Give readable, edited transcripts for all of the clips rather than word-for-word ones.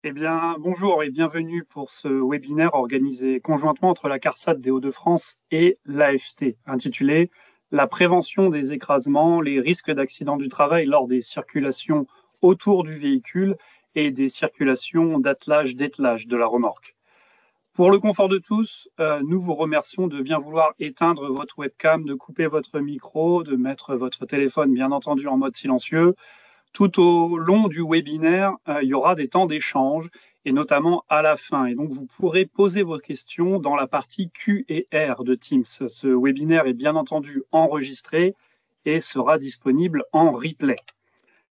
Eh bien, bonjour et bienvenue pour ce webinaire organisé conjointement entre la CARSAT des Hauts-de-France et l'AFT, intitulé La prévention des écrasements, les risques d'accidents du travail lors des circulations autour du véhicule et des circulations d'attelage de la remorque. Pour le confort de tous, nous vous remercions de bien vouloir éteindre votre webcam, de couper votre micro, de mettre votre téléphone bien entendu en mode silencieux. Tout au long du webinaire, il y aura des temps d'échange et notamment à la fin. Et donc, vous pourrez poser vos questions dans la partie Q&R de Teams. Ce webinaire est bien entendu enregistré et sera disponible en replay.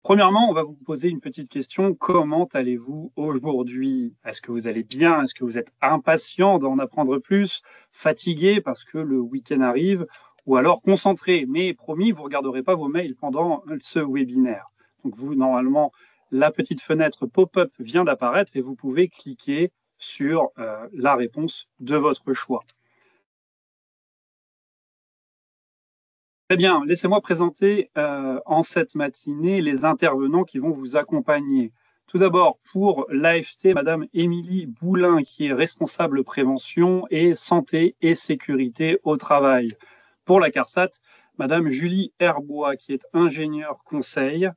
Premièrement, on va vous poser une petite question. Comment allez-vous aujourd'hui? Est-ce que vous allez bien? Est-ce que vous êtes impatient d'en apprendre plus? Fatigué parce que le week-end arrive? Ou alors concentré? Mais promis, vous ne regarderez pas vos mails pendant ce webinaire. Donc vous, normalement, la petite fenêtre pop-up vient d'apparaître et vous pouvez cliquer sur la réponse de votre choix. Très bien, laissez-moi présenter en cette matinée les intervenants qui vont vous accompagner. Tout d'abord, pour l'AFT, Madame Émilie Boulin, qui est responsable prévention et santé et sécurité au travail. Pour la CARSAT, Madame Julie Herbois, qui est ingénieure conseil,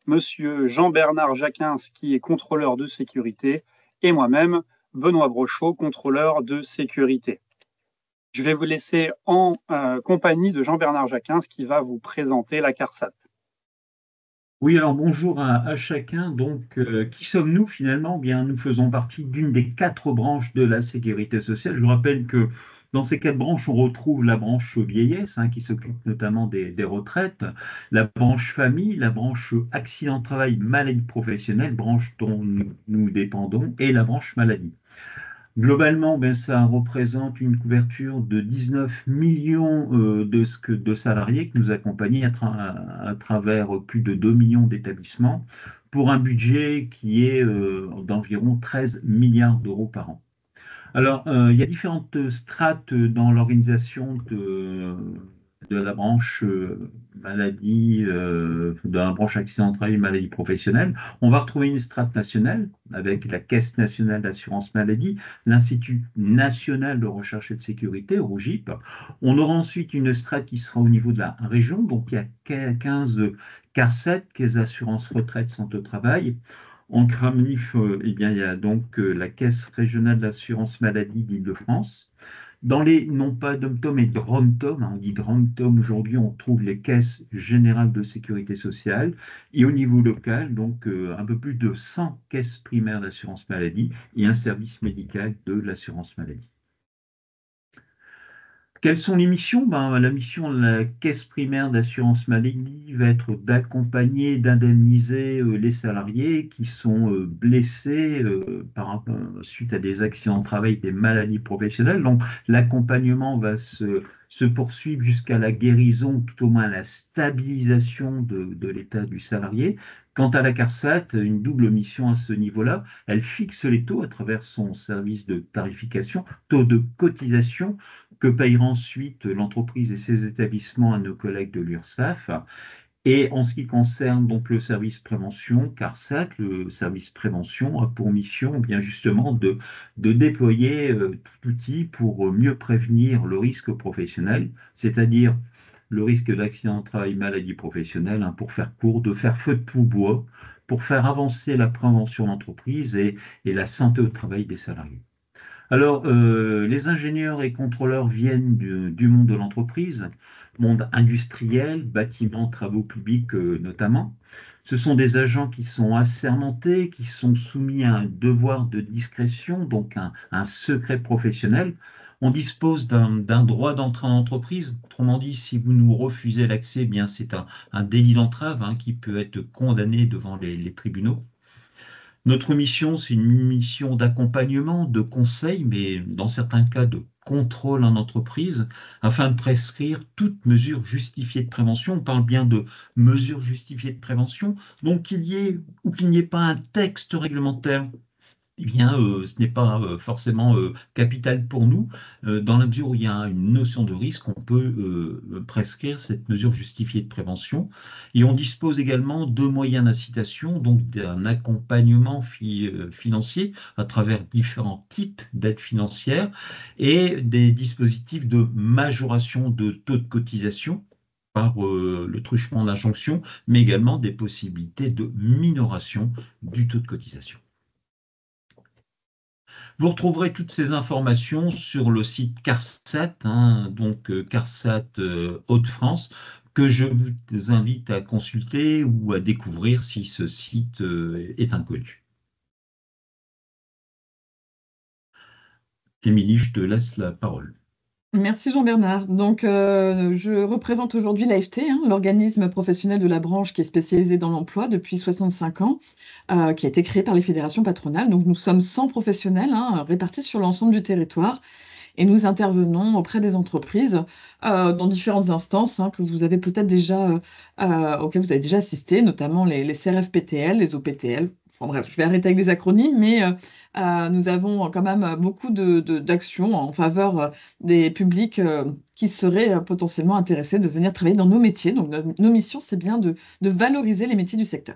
Monsieur Jean-Bernard Jacquin, qui est contrôleur de sécurité, et moi-même, Benoît Brochot, contrôleur de sécurité. Je vais vous laisser en compagnie de Jean-Bernard Jacquin, qui va vous présenter la CARSAT. Oui, alors bonjour à chacun. Donc, qui sommes-nous finalement? Bien, nous faisons partie d'une des quatre branches de la sécurité sociale. Je vous rappelle que dans ces quatre branches, on retrouve la branche vieillesse, qui s'occupe notamment des retraites, la branche famille, la branche accident de travail, maladie professionnelle, branche dont nous dépendons, et la branche maladie. Globalement, ben, ça représente une couverture de 19 millions de salariés que nous accompagnons à travers plus de 2 millions d'établissements pour un budget qui est d'environ 13 milliards d'euros par an. Alors, il y a différentes strates dans l'organisation de la branche maladie, de la branche accident de travail et maladie professionnelle. On va retrouver une strate nationale avec la Caisse nationale d'assurance maladie, l'Institut national de recherche et de sécurité, ROGIP. On aura ensuite une strate qui sera au niveau de la région, donc il y a 15 CARSAT, Caisse d'assurance retraite santé au travail. En CRAMLIF, eh bien, il y a donc la Caisse régionale d'assurance maladie d'Île-de-France. Dans les, non pas dom-tom et drom-tom, on dit drom-tom aujourd'hui, on trouve les caisses générales de sécurité sociale. Et au niveau local, donc un peu plus de 100 caisses primaires d'assurance maladie et un service médical de l'assurance maladie. Quelles sont les missions? Ben, la mission de la caisse primaire d'assurance maladie va être d'accompagner, d'indemniser les salariés qui sont blessés suite à des accidents de travail, des maladies professionnelles. Donc, l'accompagnement va se poursuivre jusqu'à la guérison, tout au moins la stabilisation de l'état du salarié. Quant à la CARSAT, une double mission à ce niveau-là, elle fixe les taux à travers son service de tarification, taux de cotisation que payera ensuite l'entreprise et ses établissements à nos collègues de l'URSSAF. Et en ce qui concerne donc le service prévention, CARSAT, le service prévention a pour mission bien justement de déployer tout outil pour mieux prévenir le risque professionnel, c'est-à-dire le risque d'accident de travail, maladie professionnelle, pour faire court, de faire feu de tout bois, pour faire avancer la prévention d'entreprise et la santé au travail des salariés. Alors, les ingénieurs et contrôleurs viennent du monde de l'entreprise, monde industriel, bâtiments, travaux publics notamment. Ce sont des agents qui sont assermentés, qui sont soumis à un devoir de discrétion, donc un secret professionnel. On dispose d'un droit d'entrée en entreprise. Autrement dit, si vous nous refusez l'accès, eh bien c'est un délit d'entrave qui peut être condamné devant les tribunaux. Notre mission, c'est une mission d'accompagnement, de conseil, mais dans certains cas de contrôle en entreprise, afin de prescrire toute mesure justifiée de prévention. On parle bien de mesures justifiées de prévention, donc qu'il y ait ou qu'il n'y ait pas un texte réglementaire eh bien, ce n'est pas forcément capital pour nous, dans la mesure où il y a une notion de risque, on peut prescrire cette mesure justifiée de prévention. Et on dispose également de moyens d'incitation, donc d'un accompagnement financier à travers différents types d'aides financières et des dispositifs de majoration de taux de cotisation par le truchement d'injonction, mais également des possibilités de minoration du taux de cotisation. Vous retrouverez toutes ces informations sur le site CARSAT, hein, donc CARSAT Hauts-de-France, que je vous invite à consulter ou à découvrir si ce site est inconnu. Émilie, je te laisse la parole. Merci Jean-Bernard. Donc, je représente aujourd'hui l'AFT, hein, l'organisme professionnel de la branche qui est spécialisé dans l'emploi depuis 65 ans, qui a été créé par les fédérations patronales. Donc, nous sommes 100 professionnels, hein, répartis sur l'ensemble du territoire et nous intervenons auprès des entreprises dans différentes instances, hein, que vous avez peut-être déjà, auxquelles vous avez déjà assisté, notamment les CRFPTL, les OPTL. Enfin bref, je vais arrêter avec des acronymes, mais nous avons quand même beaucoup d'actions en faveur des publics qui seraient potentiellement intéressés de venir travailler dans nos métiers. Donc nos missions, c'est bien de valoriser les métiers du secteur.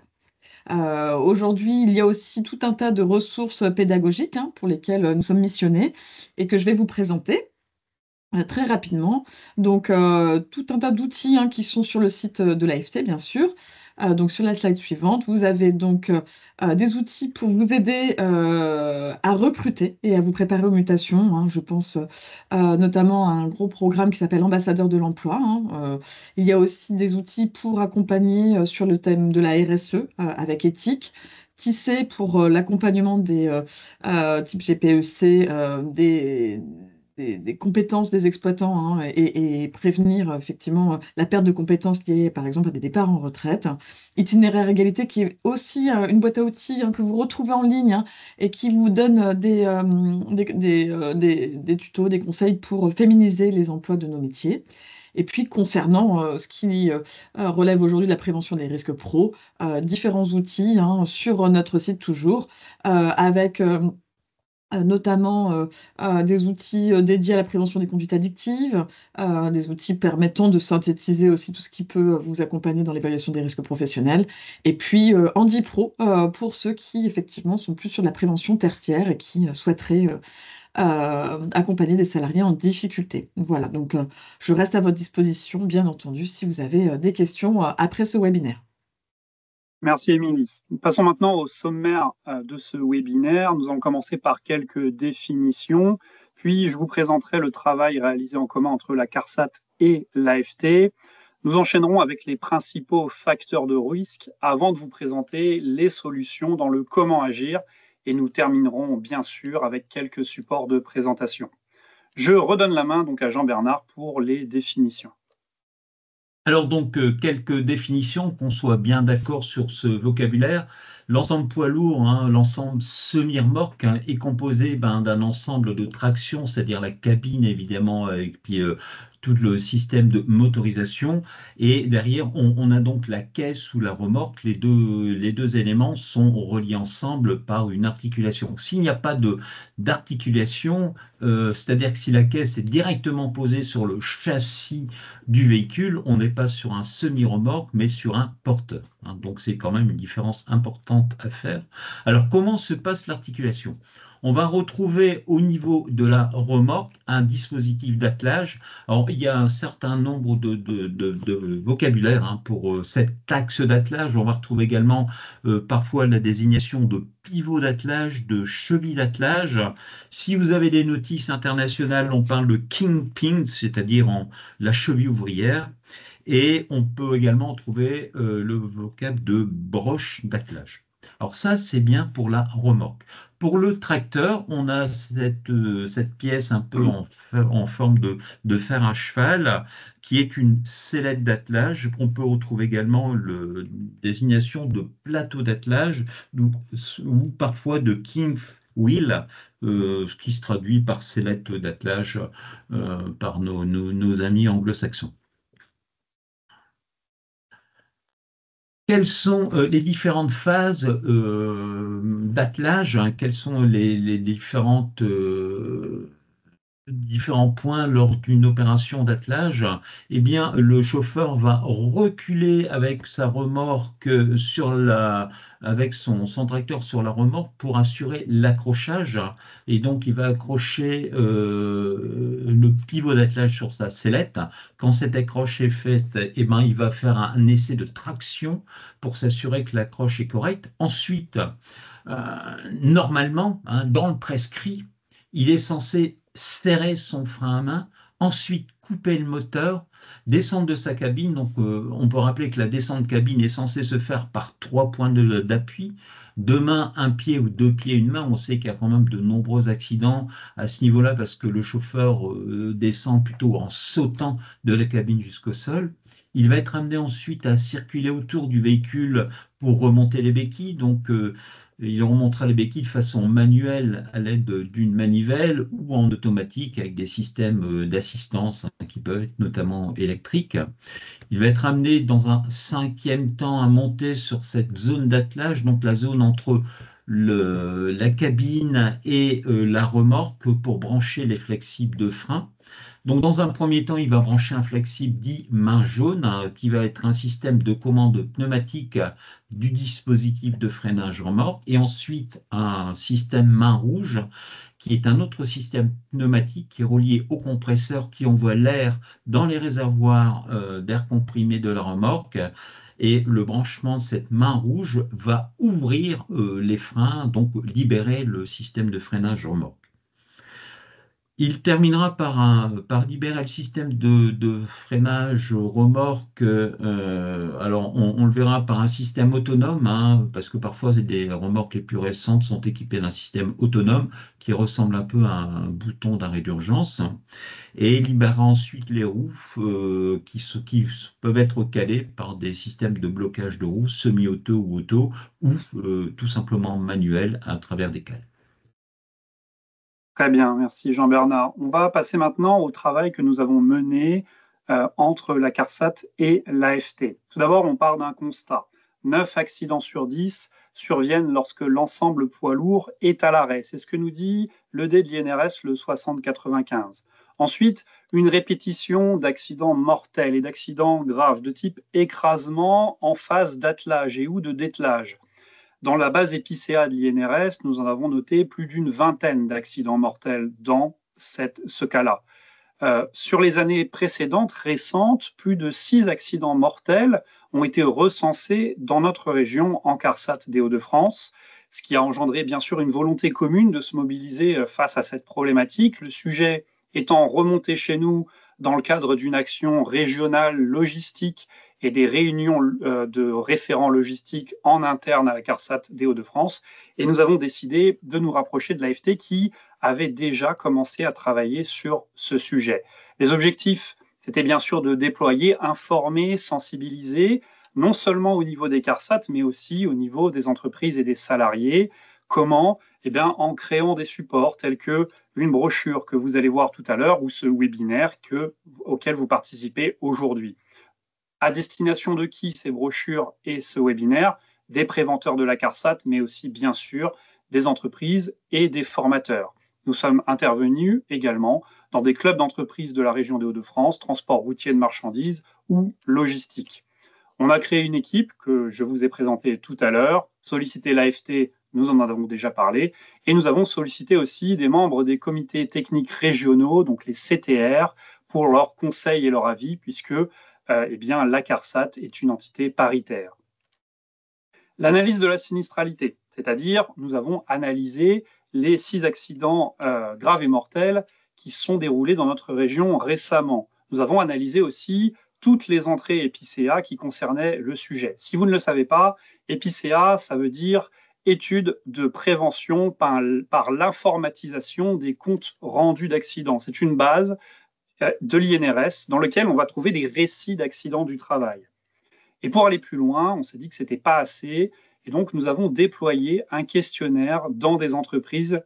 Aujourd'hui, il y a aussi tout un tas de ressources pédagogiques, hein, pour lesquelles nous sommes missionnés et que je vais vous présenter très rapidement. Donc, tout un tas d'outils, hein, qui sont sur le site de l'AFT, bien sûr. Donc, sur la slide suivante, vous avez donc des outils pour vous aider à recruter et à vous préparer aux mutations, hein. Je pense notamment à un gros programme qui s'appelle Ambassadeur de l'emploi, hein. Il y a aussi des outils pour accompagner sur le thème de la RSE avec éthique. Tisser pour l'accompagnement des type GPEC, des compétences des exploitants, hein, et prévenir effectivement la perte de compétences liées par exemple à des départs en retraite. Itinéraire égalité qui est aussi une boîte à outils, hein, que vous retrouvez en ligne, hein, et qui vous donne des tutos, des conseils pour féminiser les emplois de nos métiers. Et puis concernant ce qui relève aujourd'hui de la prévention des risques pro, différents outils, hein, sur notre site toujours, avec notamment des outils dédiés à la prévention des conduites addictives, des outils permettant de synthétiser aussi tout ce qui peut vous accompagner dans l'évaluation des risques professionnels, et puis HandiPro pour ceux qui effectivement sont plus sur de la prévention tertiaire et qui souhaiteraient accompagner des salariés en difficulté. Voilà, donc je reste à votre disposition, bien entendu, si vous avez des questions après ce webinaire. Merci Émilie. Passons maintenant au sommaire de ce webinaire. Nous allons commencer par quelques définitions, puis je vous présenterai le travail réalisé en commun entre la CARSAT et l'AFT. Nous enchaînerons avec les principaux facteurs de risque avant de vous présenter les solutions dans le comment agir, et nous terminerons bien sûr avec quelques supports de présentation. Je redonne la main donc à Jean-Bernard pour les définitions. Alors donc, quelques définitions, qu'on soit bien d'accord sur ce vocabulaire. L'ensemble poids lourd, hein, l'ensemble semi-remorque, hein, est composé d'un ensemble de tractions, c'est-à-dire la cabine évidemment, et puis tout le système de motorisation. Et derrière, on a donc la caisse ou la remorque. Les deux éléments sont reliés ensemble par une articulation. S'il n'y a pas d'articulation, c'est-à-dire que si la caisse est directement posée sur le châssis du véhicule, on n'est pas sur un semi-remorque, mais sur un porteur, hein. Donc c'est quand même une différence importante à faire. Alors comment se passe l'articulation? On va retrouver au niveau de la remorque un dispositif d'attelage. Alors, il y a un certain nombre de vocabulaire, hein, pour cet axe d'attelage. On va retrouver également parfois la désignation de pivot d'attelage, de cheville d'attelage. Si vous avez des notices internationales, on parle de kingpin, c'est-à-dire la cheville ouvrière. Et on peut également trouver le vocable de broche d'attelage. Alors ça, c'est bien pour la remorque. Pour le tracteur, on a cette pièce un peu en forme de fer à cheval, qui est une sellette d'attelage. On peut retrouver également la désignation de plateau d'attelage ou parfois de king wheel, ce qui se traduit par sellette d'attelage par nos amis anglo-saxons. Quelles sont les différentes phases d'attelage, hein, quelles sont les différentes différents points lors d'une opération d'attelage, eh bien, le chauffeur va reculer avec sa remorque avec son tracteur sur la remorque pour assurer l'accrochage. Et donc, il va accrocher le pivot d'attelage sur sa sellette. Quand cette accroche est faite, eh ben, il va faire un essai de traction pour s'assurer que l'accroche est correcte. Ensuite, normalement, hein, dans le prescrit, il est censé serrer son frein à main, ensuite couper le moteur, descendre de sa cabine. Donc, on peut rappeler que la descente de cabine est censée se faire par 3 points d'appui. Deux mains, un pied ou deux pieds, une main. On sait qu'il y a quand même de nombreux accidents à ce niveau-là parce que le chauffeur descend plutôt en sautant de la cabine jusqu'au sol. Il va être amené ensuite à circuler autour du véhicule pour remonter les béquilles. Donc, il remontera les béquilles de façon manuelle à l'aide d'une manivelle ou en automatique avec des systèmes d'assistance, hein, qui peuvent être notamment électriques. Il va être amené dans un cinquième temps à monter sur cette zone d'attelage, donc la zone entre la cabine et la remorque pour brancher les flexibles de frein. Donc, dans un premier temps, il va brancher un flexible dit main jaune, hein, qui va être un système de commande pneumatique du dispositif de freinage remorque, et ensuite un système main rouge, qui est un autre système pneumatique qui est relié au compresseur qui envoie l'air dans les réservoirs d'air comprimé de la remorque. Et le branchement de cette main rouge va ouvrir les freins, donc libérer le système de freinage remorque. Il terminera par libérer le système de freinage remorque. Alors, on le verra par un système autonome, hein, parce que parfois, des remorques les plus récentes sont équipées d'un système autonome qui ressemble un peu à un bouton d'arrêt d'urgence. Et il libérera ensuite les roues qui peuvent être calées par des systèmes de blocage de roues semi-auto ou auto, ou tout simplement manuels à travers des cales. Très bien, merci Jean-Bernard. On va passer maintenant au travail que nous avons mené entre la CARSAT et l'AFT. Tout d'abord, on part d'un constat. 9 accidents sur 10 surviennent lorsque l'ensemble poids lourd est à l'arrêt. C'est ce que nous dit le D de l'INRS, le 6095. Ensuite, une répétition d'accidents mortels et d'accidents graves de type écrasement en phase d'attelage et ou de dételage. Dans la base épicéa de l'INRS, nous en avons noté plus d'une vingtaine d'accidents mortels dans ce cas-là. Sur les années précédentes, récentes, plus de 6 accidents mortels ont été recensés dans notre région en CARSAT des Hauts-de-France, ce qui a engendré bien sûr une volonté commune de se mobiliser face à cette problématique. Le sujet étant remonté chez nous dans le cadre d'une action régionale logistique et des réunions de référents logistiques en interne à la CARSAT des Hauts-de-France. Et nous avons décidé de nous rapprocher de l'AFT qui avait déjà commencé à travailler sur ce sujet. Les objectifs, c'était bien sûr de déployer, informer, sensibiliser, non seulement au niveau des CARSAT, mais aussi au niveau des entreprises et des salariés. Comment? Eh bien, en créant des supports tels que une brochure que vous allez voir tout à l'heure ou ce webinaire auquel vous participez aujourd'hui. À destination de qui ces brochures et ce webinaire? Des préventeurs de la CARSAT, mais aussi bien sûr des entreprises et des formateurs. Nous sommes intervenus également dans des clubs d'entreprises de la région des Hauts-de-France, transport routier de marchandises ou logistique. On a créé une équipe que je vous ai présentée tout à l'heure, sollicité l'AFT, nous en avons déjà parlé, et nous avons sollicité aussi des membres des comités techniques régionaux, donc les CTR, pour leurs conseils et leur avis, puisque eh bien, la CARSAT est une entité paritaire. L'analyse de la sinistralité, c'est-à-dire nous avons analysé les 6 accidents graves et mortels qui sont déroulés dans notre région récemment. Nous avons analysé aussi toutes les entrées épicéa qui concernaient le sujet. Si vous ne le savez pas, épicéa, ça veut dire étude de prévention par l'informatisation des comptes rendus d'accidents. C'est une base de l'INRS dans lequel on va trouver des récits d'accidents du travail. Et pour aller plus loin, on s'est dit que ce n'était pas assez. Et donc, nous avons déployé un questionnaire dans des entreprises.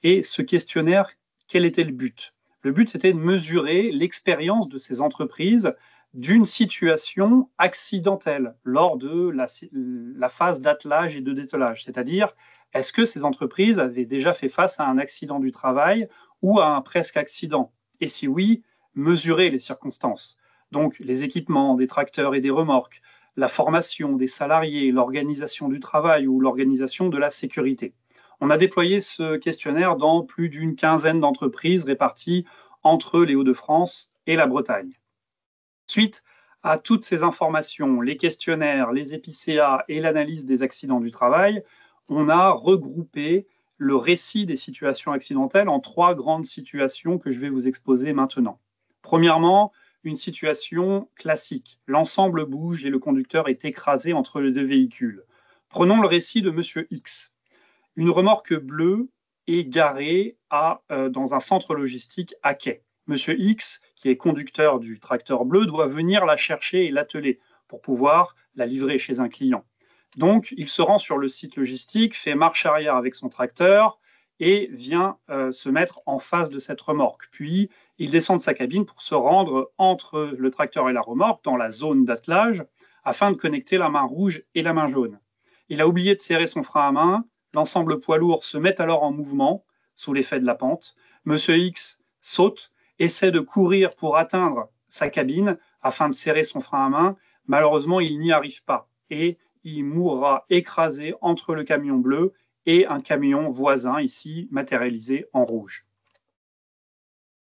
Et ce questionnaire, quel était le but? Le but, c'était de mesurer l'expérience de ces entreprises d'une situation accidentelle lors de la phase d'attelage et de dételage. C'est-à-dire, est-ce que ces entreprises avaient déjà fait face à un accident du travail ou à un presque accident? Et si oui, mesurer les circonstances. Donc, les équipements, des tracteurs et des remorques, la formation des salariés, l'organisation du travail ou l'organisation de la sécurité. On a déployé ce questionnaire dans plus d'une quinzaine d'entreprises réparties entre les Hauts-de-France et la Bretagne. Suite à toutes ces informations, les questionnaires, les épicéas et l'analyse des accidents du travail, on a regroupé le récit des situations accidentelles en 3 grandes situations que je vais vous exposer maintenant. Premièrement, une situation classique. L'ensemble bouge et le conducteur est écrasé entre les 2 véhicules. Prenons le récit de Monsieur X. Une remorque bleue est garée dans un centre logistique à quai. Monsieur X, qui est conducteur du tracteur bleu, doit venir la chercher et l'atteler pour pouvoir la livrer chez un client. Donc, il se rend sur le site logistique, fait marche arrière avec son tracteur et vient se mettre en face de cette remorque. Puis, il descend de sa cabine pour se rendre entre le tracteur et la remorque dans la zone d'attelage afin de connecter la main rouge et la main jaune. Il a oublié de serrer son frein à main. L'ensemble poids lourd se met alors en mouvement sous l'effet de la pente. Monsieur X saute, essaie de courir pour atteindre sa cabine afin de serrer son frein à main. Malheureusement, il n'y arrive pas et il mourra écrasé entre le camion bleu et un camion voisin, ici matérialisé en rouge.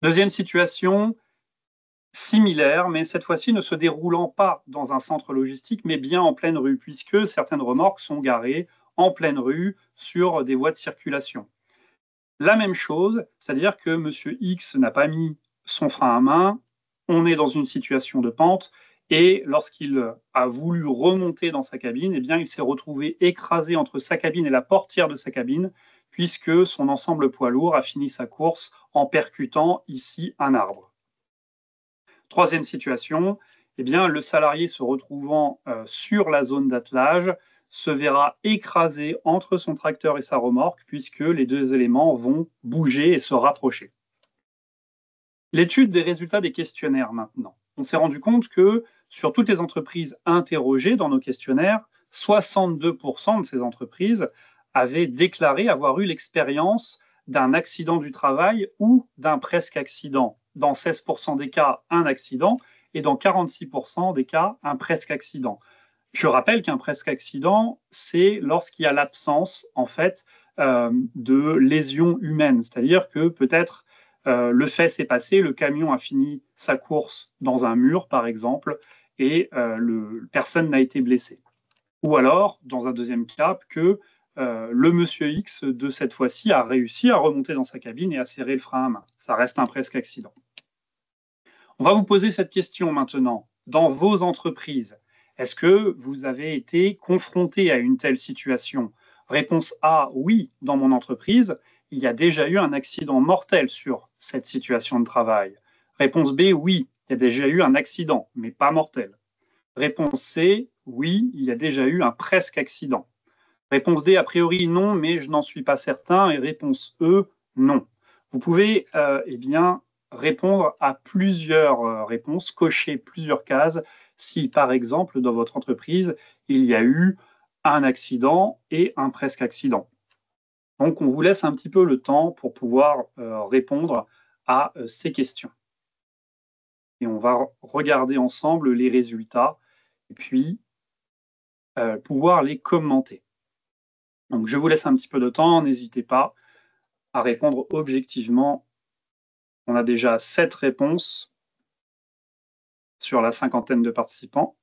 Deuxième situation, similaire, mais cette fois-ci ne se déroulant pas dans un centre logistique, mais bien en pleine rue, puisque certaines remorques sont garées en pleine rue sur des voies de circulation. La même chose, c'est-à-dire que Monsieur X n'a pas mis son frein à main, on est dans une situation de pente, et lorsqu'il a voulu remonter dans sa cabine, eh bien, il s'est retrouvé écrasé entre sa cabine et la portière de sa cabine, puisque son ensemble poids lourd a fini sa course en percutant ici un arbre. Troisième situation, eh bien, le salarié se retrouvant sur la zone d'attelage se verra écrasé entre son tracteur et sa remorque, puisque les 2 éléments vont bouger et se rapprocher. L'étude des résultats des questionnaires maintenant. On s'est rendu compte que sur toutes les entreprises interrogées dans nos questionnaires, 62% de ces entreprises avaient déclaré avoir eu l'expérience d'un accident du travail ou d'un presque accident. Dans 16% des cas, un accident, et dans 46% des cas, un presque accident. Je rappelle qu'un presque accident, c'est lorsqu'il y a l'absence, en fait, de lésions humaines. C'est-à-dire que peut-être le fait s'est passé, le camion a fini sa course dans un mur, par exemple, et personne n'a été blessé. Ou alors, dans un deuxième cas, que le monsieur X de cette fois-ci a réussi à remonter dans sa cabine et à serrer le frein à main. Ça reste un presque accident. On va vous poser cette question maintenant. Dans vos entreprises, est-ce que vous avez été confronté à une telle situation? Réponse A, oui, dans mon entreprise, il y a déjà eu un accident mortel sur cette situation de travail. Réponse B, oui, il y a déjà eu un accident, mais pas mortel. Réponse C, oui, il y a déjà eu un presque accident. Réponse D, a priori non, mais je n'en suis pas certain. Et réponse E, non. Vous pouvez bien répondre à plusieurs réponses, cocher plusieurs cases si, par exemple, dans votre entreprise, il y a eu un accident et un presque accident. Donc, on vous laisse un petit peu le temps pour pouvoir répondre à ces questions. Et on va regarder ensemble les résultats et puis pouvoir les commenter. Donc, je vous laisse un petit peu de temps, n'hésitez pas à répondre objectivement. On a déjà 7 réponses sur la 50aine de participants.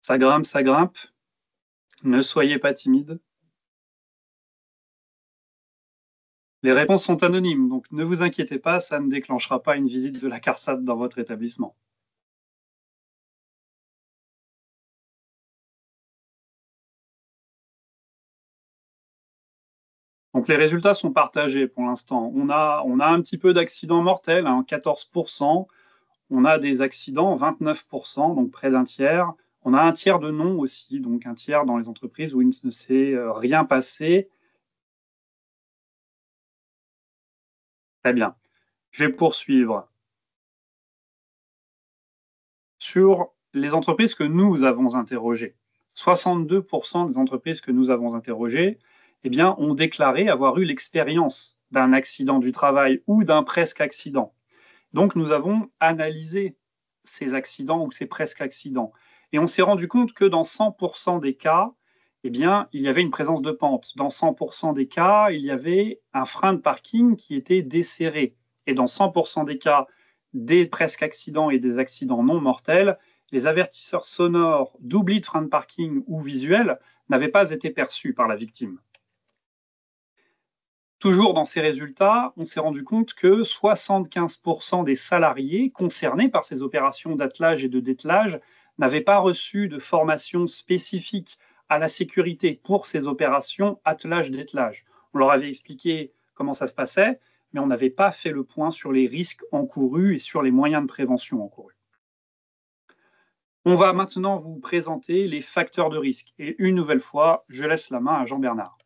Ça grimpe, ça grimpe. Ne soyez pas timide. Les réponses sont anonymes, donc ne vous inquiétez pas, ça ne déclenchera pas une visite de la CARSAT dans votre établissement. Donc les résultats sont partagés pour l'instant. On a un petit peu d'accidents mortels, 14%. On a des accidents, 29%, donc près d'un tiers. On a un tiers de non aussi, donc un tiers dans les entreprises où il ne s'est rien passé. Très bien. Je vais poursuivre. Sur les entreprises que nous avons interrogées, 62% des entreprises que nous avons interrogées, eh bien, ont déclaré avoir eu l'expérience d'un accident du travail ou d'un presque accident. Donc, nous avons analysé ces accidents ou ces presque accidents. Et on s'est rendu compte que dans 100% des cas, eh bien, il y avait une présence de pente. Dans 100% des cas, il y avait un frein de parking qui était desserré. Et dans 100% des cas, des presque accidents et des accidents non mortels, les avertisseurs sonores d'oubli de frein de parking ou visuel n'avaient pas été perçus par la victime. Toujours dans ces résultats, on s'est rendu compte que 75% des salariés concernés par ces opérations d'attelage et de dételage n'avaient pas reçu de formation spécifique à la sécurité pour ces opérations attelage-dételage. On leur avait expliqué comment ça se passait, mais on n'avait pas fait le point sur les risques encourus et sur les moyens de prévention encourus. On va maintenant vous présenter les facteurs de risque. Et une nouvelle fois, je laisse la main à Jean-Bernard.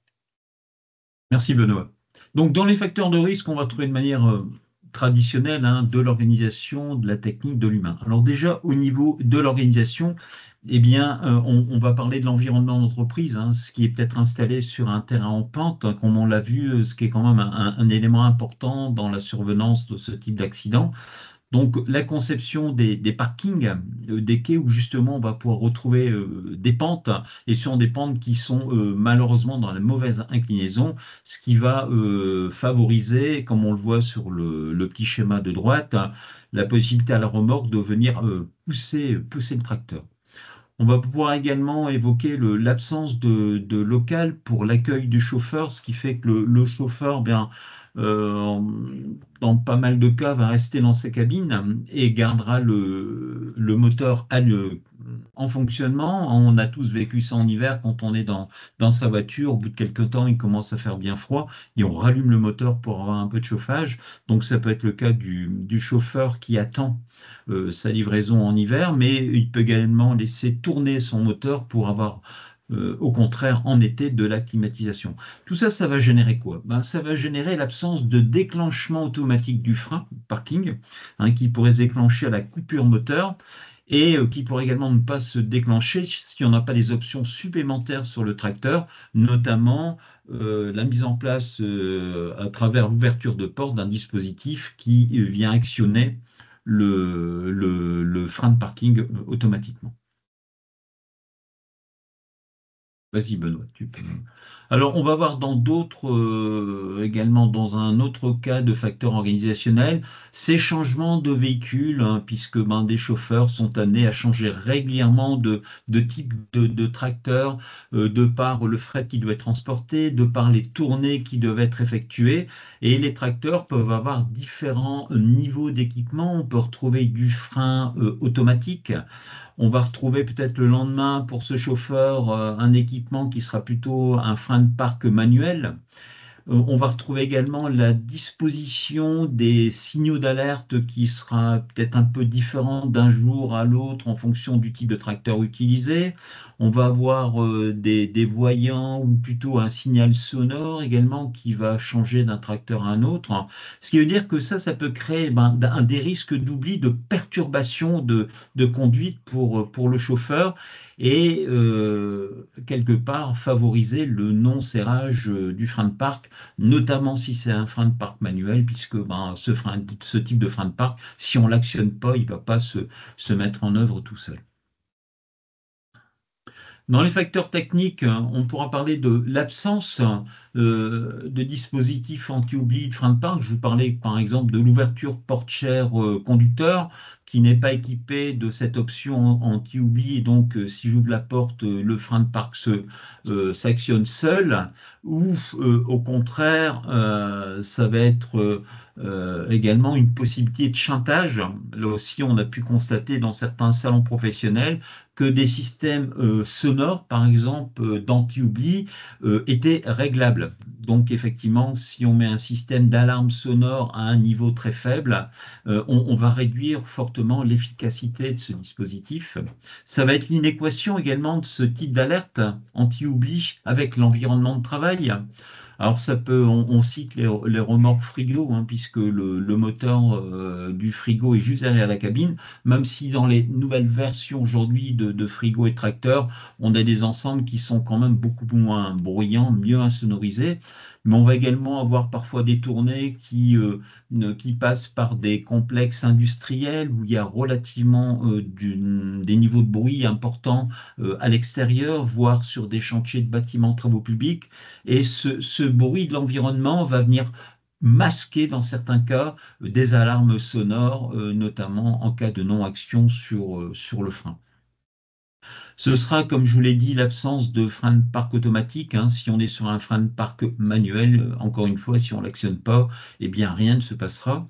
Merci Benoît. Donc dans les facteurs de risque, on va trouver de manière traditionnelle de l'organisation, de la technique, de l'humain. Alors déjà au niveau de l'organisation, eh bien, on va parler de l'environnement d'entreprise, ce qui est peut-être installé sur un terrain en pente, comme on l'a vu, ce qui est quand même un élément important dans la survenance de ce type d'accident. Donc, la conception des parkings, des quais où justement on va pouvoir retrouver des pentes, et sur des pentes qui sont malheureusement dans la mauvaise inclinaison, ce qui va favoriser, comme on le voit sur le petit schéma de droite, la possibilité à la remorque de venir pousser le tracteur. On va pouvoir également évoquer l'absence de local pour l'accueil du chauffeur, ce qui fait que le chauffeur, euh, dans pas mal de cas, va rester dans sa cabine et gardera le moteur en fonctionnement. On a tous vécu ça en hiver quand on est dans sa voiture. Au bout de quelques temps, il commence à faire bien froid et on rallume le moteur pour avoir un peu de chauffage. Donc ça peut être le cas du chauffeur qui attend sa livraison en hiver, mais il peut également laisser tourner son moteur pour avoir au contraire en été de la climatisation. Tout ça, ça va générer quoi? Ça va générer l'absence de déclenchement automatique du frein parking, qui pourrait se déclencher à la coupure moteur et qui pourrait également ne pas se déclencher si on n'a pas les options supplémentaires sur le tracteur, notamment la mise en place à travers l'ouverture de porte d'un dispositif qui vient actionner le frein de parking automatiquement. Vas-y Benoît, tu peux. Alors on va voir dans d'autres, également dans un autre cas de facteur organisationnel, ces changements de véhicules, puisque des chauffeurs sont amenés à changer régulièrement de type de tracteur, de par le fret qui doit être transporté, de par les tournées qui doivent être effectuées, et les tracteurs peuvent avoir différents niveaux d'équipement. On peut retrouver du frein automatique. On va retrouver peut-être le lendemain pour ce chauffeur un équipement qui sera plutôt un frein de parc manuel. On va retrouver également la disposition des signaux d'alerte qui sera peut-être un peu différent d'un jour à l'autre en fonction du type de tracteur utilisé. On va avoir des voyants ou plutôt un signal sonore également qui va changer d'un tracteur à un autre. Ce qui veut dire que ça peut créer des risques d'oubli, de perturbation de conduite pour le chauffeur et quelque part favoriser le non-serrage du frein de parc, notamment si c'est un frein de parc manuel, puisque ce type de frein de parc, si on ne l'actionne pas, il ne va pas se mettre en œuvre tout seul. Dans les facteurs techniques, on pourra parler de l'absence de dispositifs anti-oubli de frein de parc. Je vous parlais par exemple de l'ouverture porte-chair conducteur qui n'est pas équipé de cette option anti-oubli. Et donc, si j'ouvre la porte, le frein de parc s'actionne seul. Ou au contraire, ça va être également une possibilité de chantage. Là aussi, on a pu constater dans certains salons professionnels que des systèmes sonores, par exemple, d'anti-oubli, étaient réglables. faible. Donc effectivement, si on met un système d'alarme sonore à un niveau très faible, on va réduire fortement l'efficacité de ce dispositif. Ça va être l'inéquation également de ce type d'alerte anti-oubli avec l'environnement de travail. Alors ça peut, on cite les remorques frigo, hein, puisque le moteur du frigo est juste derrière la cabine, même si dans les nouvelles versions aujourd'hui de frigo et tracteurs, on a des ensembles qui sont quand même beaucoup moins bruyants, mieux insonorisés. Mais on va également avoir parfois des tournées qui passent par des complexes industriels où il y a relativement des niveaux de bruit importants à l'extérieur, voire sur des chantiers de bâtiments de travaux publics. Et ce bruit de l'environnement va venir masquer, dans certains cas, des alarmes sonores, notamment en cas de non-action sur le frein. Ce sera, comme je vous l'ai dit, l'absence de frein de parc automatique, hein. Si on est sur un frein de parc manuel, encore une fois, si on ne l'actionne pas, eh bien rien ne se passera.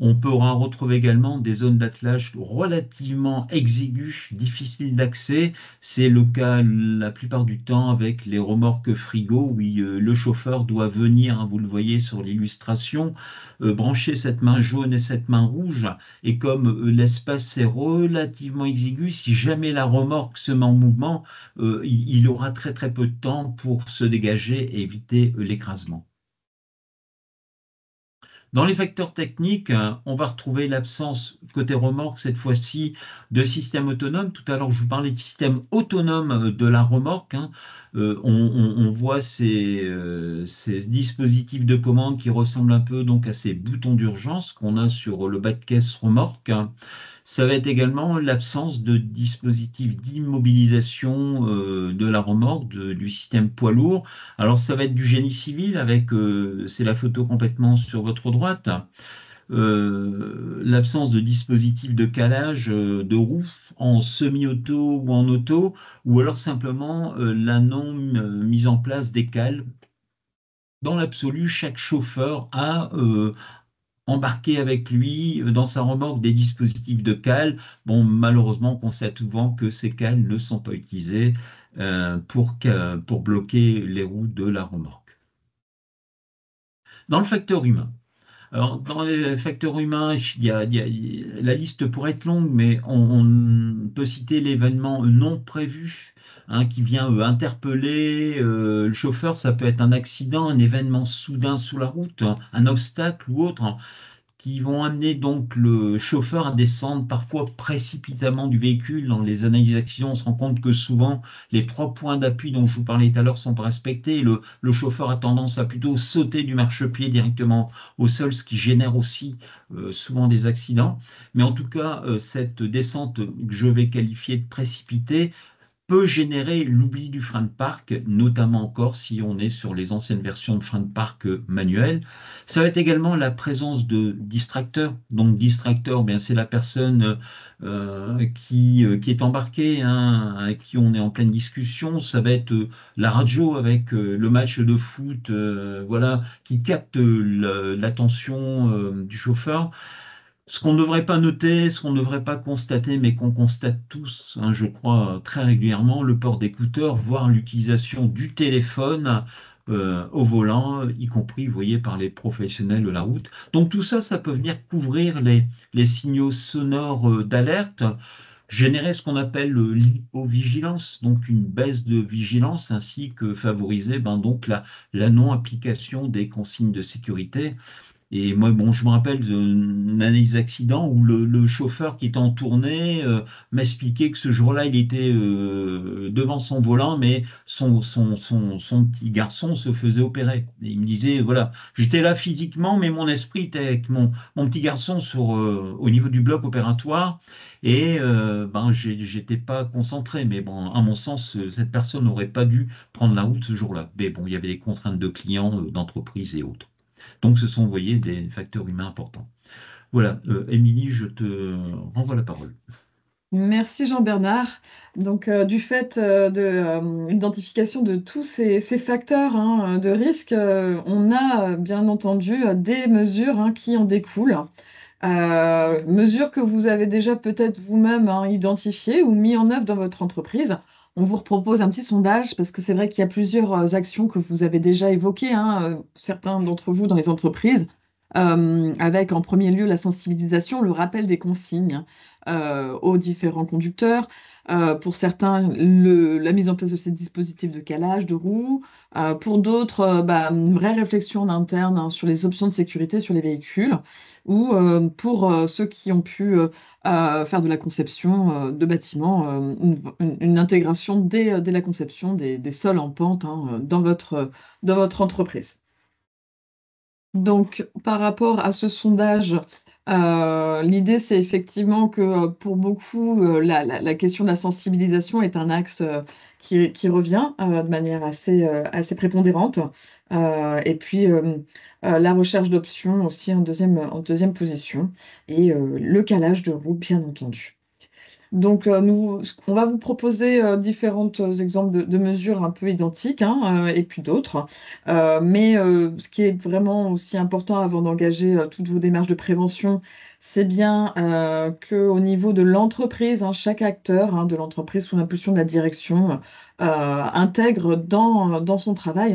On pourra retrouver également des zones d'attelage relativement exiguës, difficiles d'accès. C'est le cas la plupart du temps avec les remorques frigo, où le chauffeur doit venir, hein, vous le voyez sur l'illustration, brancher cette main jaune et cette main rouge. Et comme l'espace est relativement exigu, si jamais la remorque se met en mouvement, il aura très très peu de temps pour se dégager et éviter l'écrasement. Dans les facteurs techniques, on va retrouver l'absence, côté remorque, cette fois-ci, de système autonome. Tout à l'heure, je vous parlais de système autonome de la remorque, hein. On voit ces dispositifs de commande qui ressemblent un peu donc à ces boutons d'urgence qu'on a sur le bas de caisse remorque. Ça va être également l'absence de dispositifs d'immobilisation de la remorque, du système poids lourd. Alors ça va être du génie civil avec, c'est la photo complètement sur votre droite, l'absence de dispositifs de calage de roues en semi-auto ou en auto, ou alors simplement la non mise en place des cales. Dans l'absolu, chaque chauffeur a embarqué avec lui dans sa remorque des dispositifs de cale. Bon, malheureusement, on constate souvent que ces cales ne sont pas utilisées pour bloquer les roues de la remorque. Dans le facteur humain. Alors, dans les facteurs humains, la liste pourrait être longue, mais on peut citer l'événement non prévu, hein, qui vient interpeller le chauffeur. Ça peut être un accident, un événement soudain sous la route, hein, un obstacle ou autre, hein, qui vont amener donc le chauffeur à descendre parfois précipitamment du véhicule. Dans les analyses d'accident, on se rend compte que souvent les 3 points d'appui dont je vous parlais tout à l'heure sont pas respectés. Le chauffeur a tendance à plutôt sauter du marchepied directement au sol, ce qui génère aussi souvent des accidents. Mais en tout cas, cette descente que je vais qualifier de précipitée peut générer l'oubli du frein de parc, notamment encore si on est sur les anciennes versions de frein de parc manuel. Ça va être également la présence de distracteurs. Donc distracteur, bien c'est la personne qui est embarquée, hein, avec qui on est en pleine discussion. Ça va être la radio avec le match de foot, voilà, qui capte l'attention du chauffeur. Ce qu'on ne devrait pas noter, ce qu'on ne devrait pas constater, mais qu'on constate tous, hein, je crois, très régulièrement, le port d'écouteurs, voire l'utilisation du téléphone au volant, y compris, vous voyez, par les professionnels de la route. Donc tout ça, ça peut venir couvrir les signaux sonores d'alerte, générer ce qu'on appelle l'hypovigilance, donc une baisse de vigilance, ainsi que favoriser donc la non-application des consignes de sécurité. Et moi, bon, je me rappelle d'une analyse d'accident où le chauffeur qui était en tournée m'expliquait que ce jour-là, il était devant son volant, mais son petit garçon se faisait opérer. Et il me disait, voilà, j'étais là physiquement, mais mon esprit était avec mon petit garçon au niveau du bloc opératoire, et j'étais pas concentré. Mais bon, à mon sens, cette personne n'aurait pas dû prendre la route ce jour-là. Mais bon, il y avait des contraintes de clients, d'entreprises et autres. Donc, ce sont, vous voyez, des facteurs humains importants. Voilà, Émilie, je te renvoie la parole. Merci Jean-Bernard. Donc, du fait de l'identification de tous ces facteurs, hein, de risque, on a bien entendu des mesures, hein, qui en découlent. Mesures que vous avez déjà peut-être vous-même identifiées ou mis en œuvre dans votre entreprise. On vous propose un petit sondage parce que c'est vrai qu'il y a plusieurs actions que vous avez déjà évoquées, certains d'entre vous dans les entreprises, avec en premier lieu la sensibilisation, le rappel des consignes aux différents conducteurs. Pour certains, la mise en place de ces dispositifs de calage, de roues. Pour d'autres, une vraie réflexion en interne sur les options de sécurité sur les véhicules. Ou pour ceux qui ont pu faire de la conception de bâtiments, une intégration dès la conception des sols en pente dans votre entreprise. Donc, par rapport à ce sondage, l'idée, c'est effectivement que pour beaucoup, la question de la sensibilisation est un axe qui revient de manière assez prépondérante. Et puis, la recherche d'options aussi en deuxième position. Et le calage de roues, bien entendu. Donc, on va vous proposer différents exemples de mesures un peu identiques, et puis d'autres. Mais ce qui est vraiment aussi important avant d'engager toutes vos démarches de prévention, c'est bien qu'au niveau de l'entreprise, chaque acteur de l'entreprise, sous l'impulsion de la direction, intègre dans son travail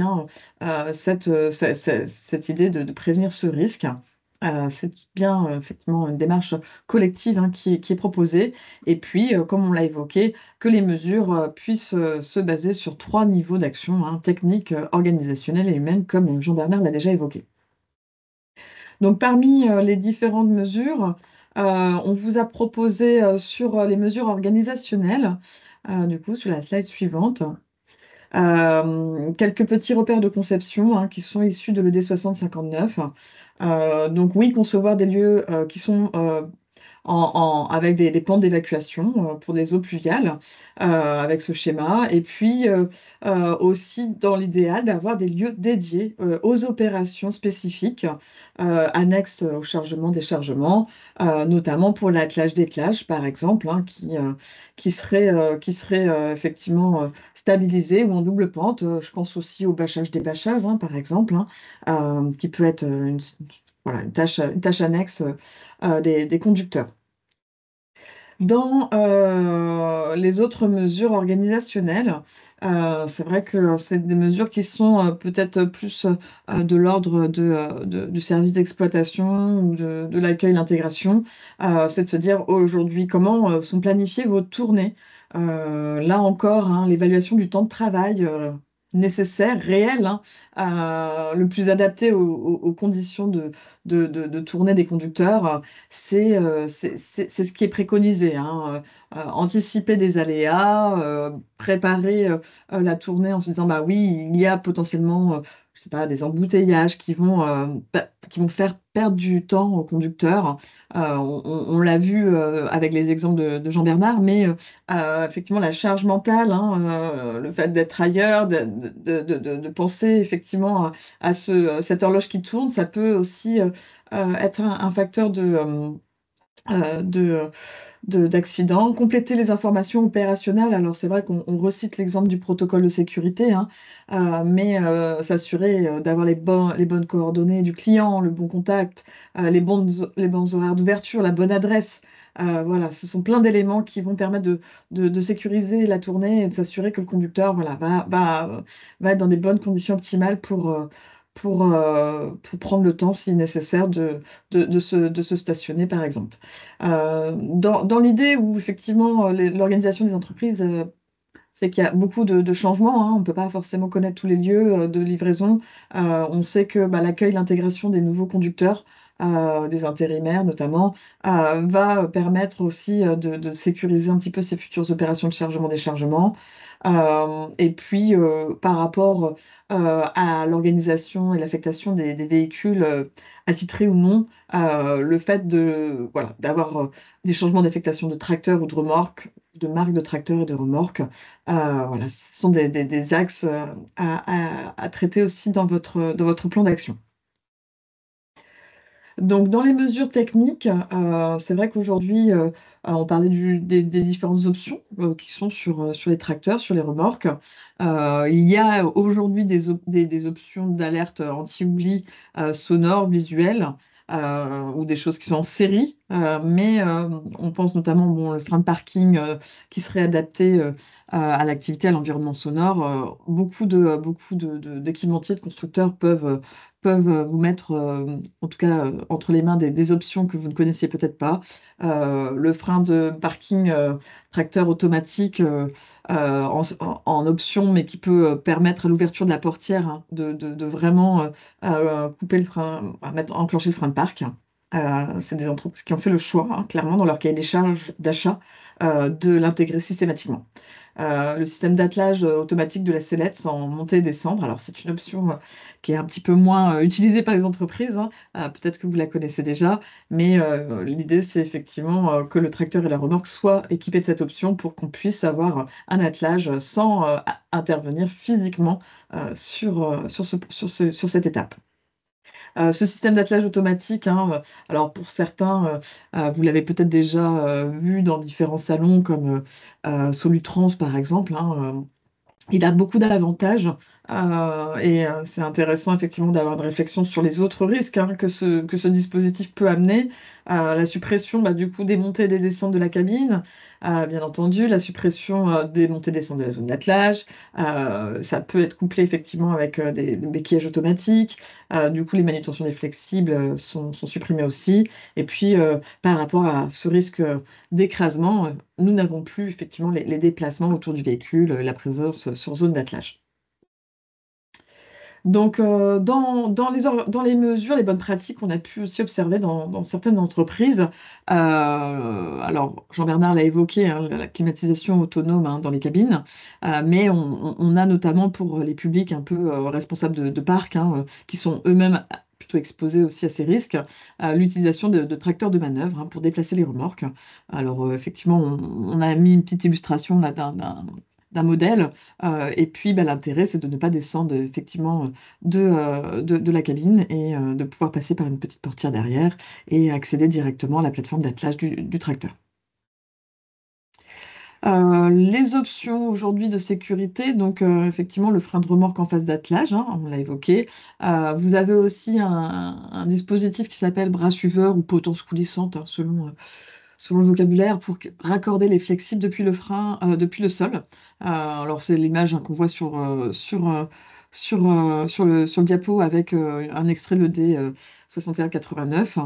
cette idée de prévenir ce risque. C'est bien effectivement une démarche collective qui est proposée. Et puis, comme on l'a évoqué, que les mesures puissent se baser sur 3 niveaux d'action, technique, organisationnelle et humaine, comme Jean-Bernard l'a déjà évoqué. Donc, parmi les différentes mesures, on vous a proposé sur les mesures organisationnelles, du coup, sur la slide suivante, quelques petits repères de conception qui sont issus de l'ED 6059. Donc, oui, concevoir des lieux qui sont avec des plans d'évacuation pour les eaux pluviales, avec ce schéma. Et puis aussi, dans l'idéal, d'avoir des lieux dédiés aux opérations spécifiques, annexes au chargement-déchargement, notamment pour l'attelage-dételage, par exemple, qui serait effectivement stabilisé ou en double pente. Je pense aussi au bâchage-débâchage, par exemple, qui peut être voilà, une tâche annexe des conducteurs. Dans les autres mesures organisationnelles, c'est vrai que c'est des mesures qui sont peut-être plus de l'ordre du service d'exploitation ou de l'accueil, l'intégration. C'est de se dire aujourd'hui comment sont planifiées vos tournées. Là encore, l'évaluation du temps de travail nécessaire, réel, le plus adapté aux conditions de tournée des conducteurs, c'est ce qui est préconisé. Anticiper des aléas, préparer la tournée en se disant, bah oui, il y a potentiellement, je sais pas, des embouteillages qui vont faire perdre du temps aux conducteurs. On l'a vu avec les exemples de Jean-Bernard, mais effectivement, la charge mentale, le fait d'être ailleurs, de penser effectivement à cette horloge qui tourne, ça peut aussi être un facteur d'accident. Compléter les informations opérationnelles. Alors, c'est vrai qu'on recite l'exemple du protocole de sécurité, mais s'assurer d'avoir les bonnes coordonnées du client, le bon contact, les bons horaires d'ouverture, la bonne adresse. Voilà, ce sont plein d'éléments qui vont permettre de sécuriser la tournée et de s'assurer que le conducteur voilà, va être dans des bonnes conditions optimales pour prendre le temps, si nécessaire, de se stationner, par exemple. Dans l'idée où, effectivement, l'organisation des entreprises fait qu'il y a beaucoup de changements, on ne peut pas forcément connaître tous les lieux de livraison. On sait que l'accueil, l'intégration des nouveaux conducteurs, des intérimaires notamment, va permettre aussi de sécuriser un petit peu ces futures opérations de chargement-déchargement. Et puis, par rapport à l'organisation et l'affectation des véhicules attitrés ou non, le fait d'avoir des changements d'affectation de tracteurs ou de remorques, de marques de tracteurs et de remorques, voilà, ce sont des axes à traiter aussi dans votre plan d'action. Donc, dans les mesures techniques, c'est vrai qu'aujourd'hui, on parlait des différentes options qui sont sur les tracteurs, sur les remorques. Il y a aujourd'hui des options d'alerte anti-oubli sonore, visuelle, ou des choses qui sont en série, mais on pense notamment bon, le frein de parking qui serait adapté à l'activité, à l'environnement sonore. D'équipementiers, de constructeurs peuvent vous mettre, en tout cas, entre les mains des options que vous ne connaissiez peut-être pas. Le frein de parking tracteur automatique en option, mais qui peut permettre à l'ouverture de la portière de vraiment couper le frein, enclencher le frein de parc. C'est des entreprises qui ont fait le choix, clairement, dans leur cahier des charges d'achat, de l'intégrer systématiquement. Le système d'attelage automatique de la sellette sans monter et descendre. Alors, c'est une option qui est un petit peu moins utilisée par les entreprises, hein. Peut-être que vous la connaissez déjà, mais l'idée, c'est effectivement que le tracteur et la remorque soient équipés de cette option pour qu'on puisse avoir un attelage sans intervenir physiquement sur cette étape. Ce système d'attelage automatique, hein, alors pour certains, vous l'avez peut-être déjà vu dans différents salons comme Solutrans par exemple, hein, il a beaucoup d'avantages et c'est intéressant effectivement d'avoir une réflexion sur les autres risques que ce dispositif peut amener. La suppression du coup des montées et des descentes de la cabine, bien entendu, la suppression des montées et descentes de la zone d'attelage. Ça peut être couplé effectivement avec des béquillages automatiques. Du coup, les manutentions des flexibles sont supprimées aussi. Et puis, par rapport à ce risque d'écrasement, nous n'avons plus effectivement les déplacements autour du véhicule, la présence sur zone d'attelage. Donc, dans les mesures, les bonnes pratiques qu'on a pu aussi observer dans certaines entreprises, alors Jean-Bernard l'a évoqué, hein, la climatisation autonome dans les cabines, mais on a notamment pour les publics un peu responsables de parc, qui sont eux-mêmes plutôt exposés aussi à ces risques, l'utilisation de tracteurs de manœuvre pour déplacer les remorques. Alors, effectivement, on a mis une petite illustration là d'un modèle. Et puis, l'intérêt, c'est de ne pas descendre effectivement de la cabine et de pouvoir passer par une petite portière derrière et accéder directement à la plateforme d'attelage du tracteur. Les options aujourd'hui de sécurité, donc effectivement le frein de remorque en phase d'attelage, on l'a évoqué. Vous avez aussi un dispositif qui s'appelle bras suiveur ou potence coulissante, selon le vocabulaire, pour raccorder les flexibles depuis le frein, depuis le sol. Alors c'est l'image qu'on voit sur le diapo avec un extrait de l'ED 6189.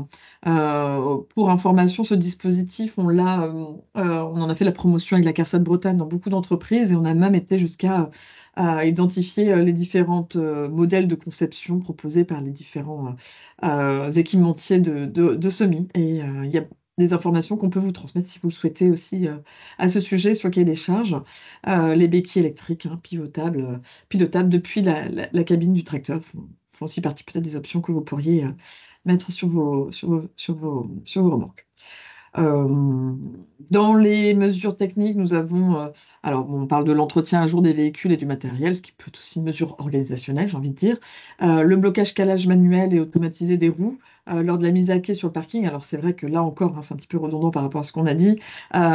Pour information, ce dispositif, on en a fait la promotion avec la CARSAT Bretagne dans beaucoup d'entreprises et on a même été jusqu'à identifier les différents modèles de conception proposés par les différents équipementiers de semis. Et il y a des informations qu'on peut vous transmettre si vous le souhaitez aussi à ce sujet sur le cahier des charges. Les béquilles électriques pilotables depuis la cabine du tracteur font aussi partie peut-être des options que vous pourriez mettre sur vos remorques. Dans les mesures techniques, nous avons, alors on parle de l'entretien à jour des véhicules et du matériel, ce qui peut être aussi une mesure organisationnelle, j'ai envie de dire. Le blocage calage manuel et automatisé des roues lors de la mise à quai sur le parking. Alors c'est vrai que là encore, c'est un petit peu redondant par rapport à ce qu'on a dit,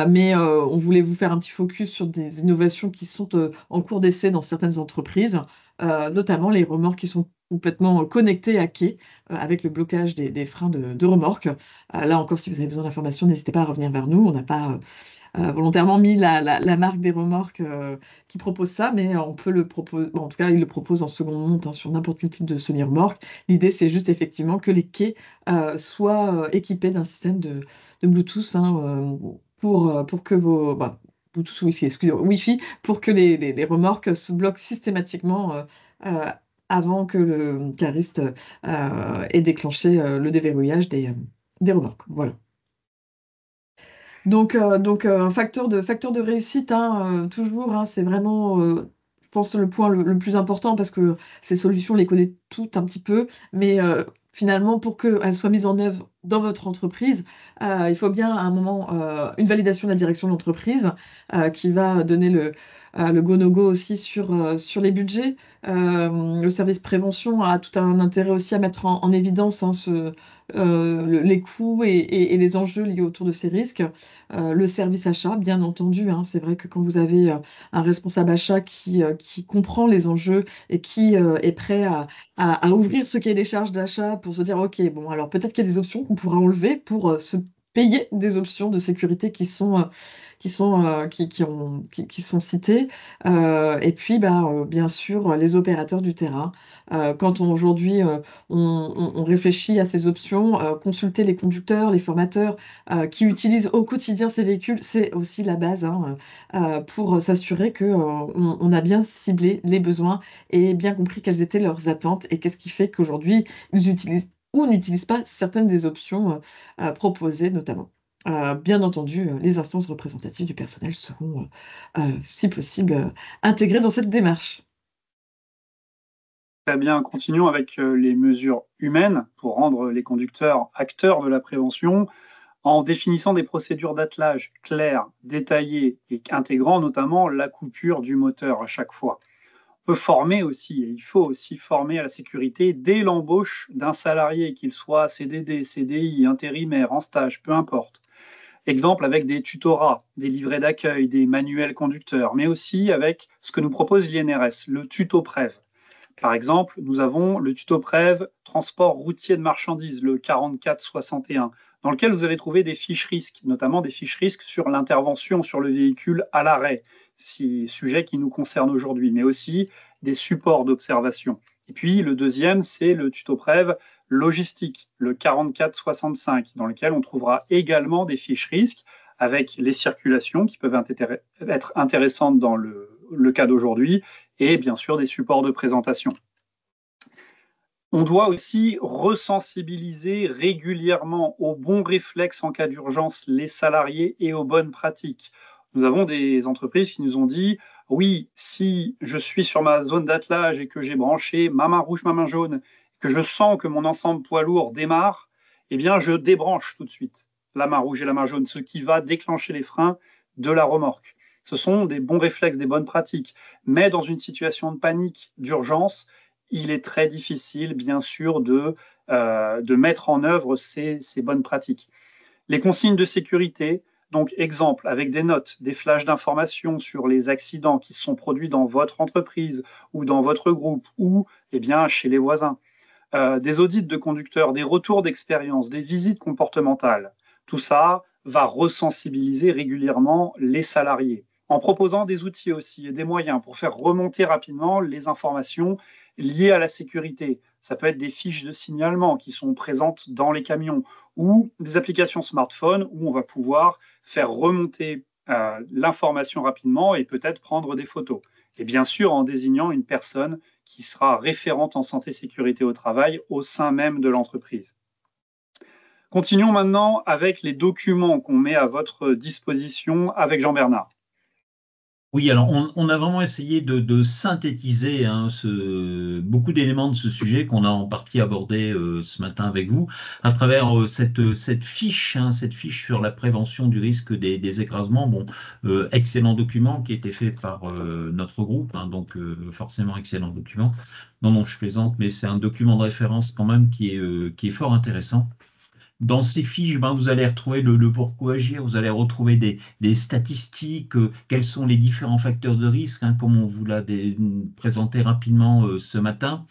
mais on voulait vous faire un petit focus sur des innovations qui sont en cours d'essai dans certaines entreprises, notamment les remorques qui sont complètement connectées à quai avec le blocage des freins de remorque. Là encore, si vous avez besoin d'informations, n'hésitez pas à revenir vers nous. On n'a pas volontairement mis la marque des remorques qui propose ça, mais on peut le proposer. Bon, en tout cas, il le propose en seconde monte sur n'importe quel type de semi-remorque. L'idée, c'est juste effectivement que les quais soient équipés d'un système de Bluetooth pour que vos Bluetooth ou Wi-Fi, excusez-moi, Wi-Fi, pour que les remorques se bloquent systématiquement euh, avant que le cariste ait déclenché le déverrouillage des remorques. Voilà. Donc, un facteur de réussite, toujours, c'est vraiment, je pense, le point le plus important parce que ces solutions, on les connaît toutes un petit peu, mais finalement, pour qu'elles soient mises en œuvre dans votre entreprise, il faut bien à un moment une validation de la direction de l'entreprise qui va donner le go-no-go aussi sur les budgets. Le service prévention a tout un intérêt aussi à mettre en évidence hein, les coûts et les enjeux liés autour de ces risques. Le service achat, bien entendu, hein, c'est vrai que quand vous avez un responsable achat qui comprend les enjeux et qui est prêt à ouvrir ce cahier des charges d'achat pour se dire, OK, bon, alors peut-être qu'il y a des options qu'on pourra enlever pour se payer des options de sécurité qui sont citées. Et puis, bah, bien sûr, les opérateurs du terrain. Quand aujourd'hui on réfléchit à ces options, consulter les conducteurs, les formateurs qui utilisent au quotidien ces véhicules, c'est aussi la base hein, pour s'assurer que on a bien ciblé les besoins et bien compris quelles étaient leurs attentes et qu'est-ce qui fait qu'aujourd'hui ils utilisent ou n'utilisent pas certaines des options proposées notamment. Bien entendu, les instances représentatives du personnel seront, si possible, intégrées dans cette démarche. Très bien, continuons avec les mesures humaines pour rendre les conducteurs acteurs de la prévention en définissant des procédures d'attelage claires, détaillées et intégrant notamment la coupure du moteur à chaque fois. On peut former aussi, et il faut aussi former à la sécurité dès l'embauche d'un salarié, qu'il soit CDD, CDI, intérimaire, en stage, peu importe. Exemple avec des tutorats, des livrets d'accueil, des manuels conducteurs, mais aussi avec ce que nous propose l'INRS, le tuto Prév. Par exemple, nous avons le tuto Prév transport routier de marchandises, le 4461, dans lequel vous allez trouver des fiches risques, notamment des fiches risques sur l'intervention sur le véhicule à l'arrêt, sujet qui nous concerne aujourd'hui, mais aussi des supports d'observation. Et puis le deuxième, c'est le tuto Prév logistique, le 4465, dans lequel on trouvera également des fiches risques avec les circulations qui peuvent être intéressantes dans le cas d'aujourd'hui, et bien sûr des supports de présentation. On doit aussi resensibiliser régulièrement aux bons réflexes en cas d'urgence les salariés et aux bonnes pratiques. Nous avons des entreprises qui nous ont dit oui, si je suis sur ma zone d'attelage et que j'ai branché ma main rouge, ma main jaune, que je sens que mon ensemble poids lourd démarre, eh bien je débranche tout de suite la main rouge et la main jaune, ce qui va déclencher les freins de la remorque. Ce sont des bons réflexes, des bonnes pratiques. Mais dans une situation de panique, d'urgence, il est très difficile, bien sûr, de mettre en œuvre ces bonnes pratiques. Les consignes de sécurité, donc exemple, avec des notes, des flashs d'informations sur les accidents qui sont produits dans votre entreprise ou dans votre groupe ou eh bien, chez les voisins. Des audits de conducteurs, des retours d'expérience, des visites comportementales. Tout ça va resensibiliser régulièrement les salariés en proposant des outils aussi et des moyens pour faire remonter rapidement les informations liées à la sécurité. Ça peut être des fiches de signalement qui sont présentes dans les camions ou des applications smartphone où on va pouvoir faire remonter l'information rapidement et peut-être prendre des photos. Et bien sûr en désignant une personne qui sera référente en santé sécurité au travail au sein même de l'entreprise. Continuons maintenant avec les documents qu'on met à votre disposition avec Jean-Bernard. Oui, alors on a vraiment essayé de synthétiser hein, beaucoup d'éléments de ce sujet qu'on a en partie abordé ce matin avec vous à travers cette fiche, hein, cette fiche sur la prévention du risque des écrasements. Bon, excellent document qui a été fait par notre groupe, hein, donc forcément excellent document. Non, non, je plaisante, mais c'est un document de référence quand même qui est fort intéressant. Dans ces fiches, ben, vous allez retrouver le pourquoi agir, vous allez retrouver des statistiques, quels sont les différents facteurs de risque, hein, comme on vous l'a présenté rapidement ce matin.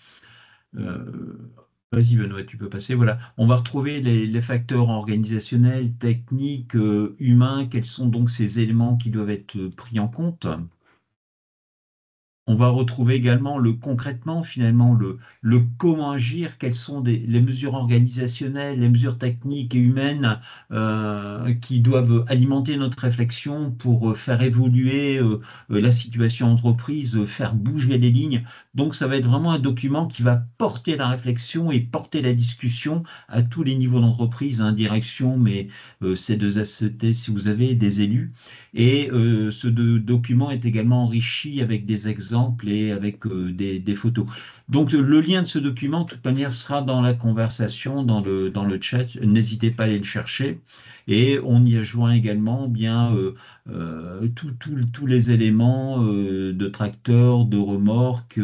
Vas-y Benoît, tu peux passer. Voilà. On va retrouver les facteurs organisationnels, techniques, humains, quels sont donc ces éléments qui doivent être pris en compte. On va retrouver également concrètement, finalement, le comment agir, quelles sont les mesures organisationnelles, les mesures techniques et humaines qui doivent alimenter notre réflexion pour faire évoluer la situation entreprise, faire bouger les lignes. Donc, ça va être vraiment un document qui va porter la réflexion et porter la discussion à tous les niveaux d'entreprise, hein, direction, mais C2SCT si vous avez des élus. Et ce document est également enrichi avec des exemples et avec des photos. Donc, le lien de ce document, de toute manière, sera dans la conversation, dans le chat. N'hésitez pas à aller le chercher. Et on y a joint également bien tous les éléments de tracteurs, de remorques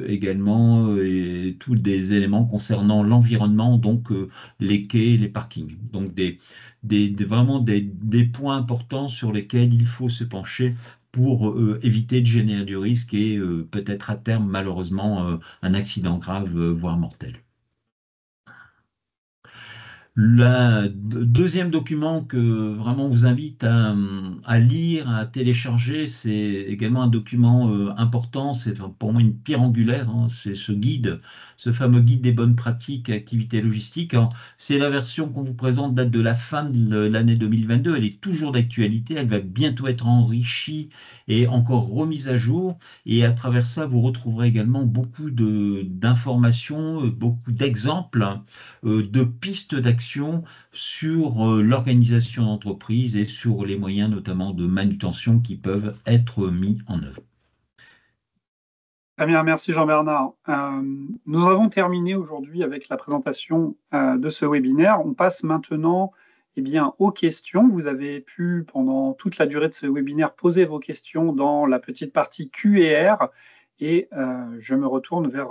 également, et tous des éléments concernant l'environnement, donc les quais, les parkings. Donc, vraiment des points importants sur lesquels il faut se pencher pour éviter de générer du risque et peut-être à terme, malheureusement, un accident grave, voire mortel. Le deuxième document que vraiment on vous invite à lire, à télécharger, c'est également un document important, c'est pour moi une pierre angulaire, hein, c'est ce guide, ce fameux guide des bonnes pratiques et activités logistiques. Alors, c'est la version qu'on vous présente, date de la fin de l'année 2022, elle est toujours d'actualité, elle va bientôt être enrichie et encore remise à jour. Et à travers ça, vous retrouverez également beaucoup d'informations, beaucoup d'exemples de pistes d'action sur l'organisation d'entreprise et sur les moyens notamment de manutention qui peuvent être mis en œuvre. Très bien, merci Jean-Bernard. Nous avons terminé aujourd'hui avec la présentation de ce webinaire. On passe maintenant aux questions. Vous avez pu, pendant toute la durée de ce webinaire, poser vos questions dans la petite partie Q&R. Et je me retourne vers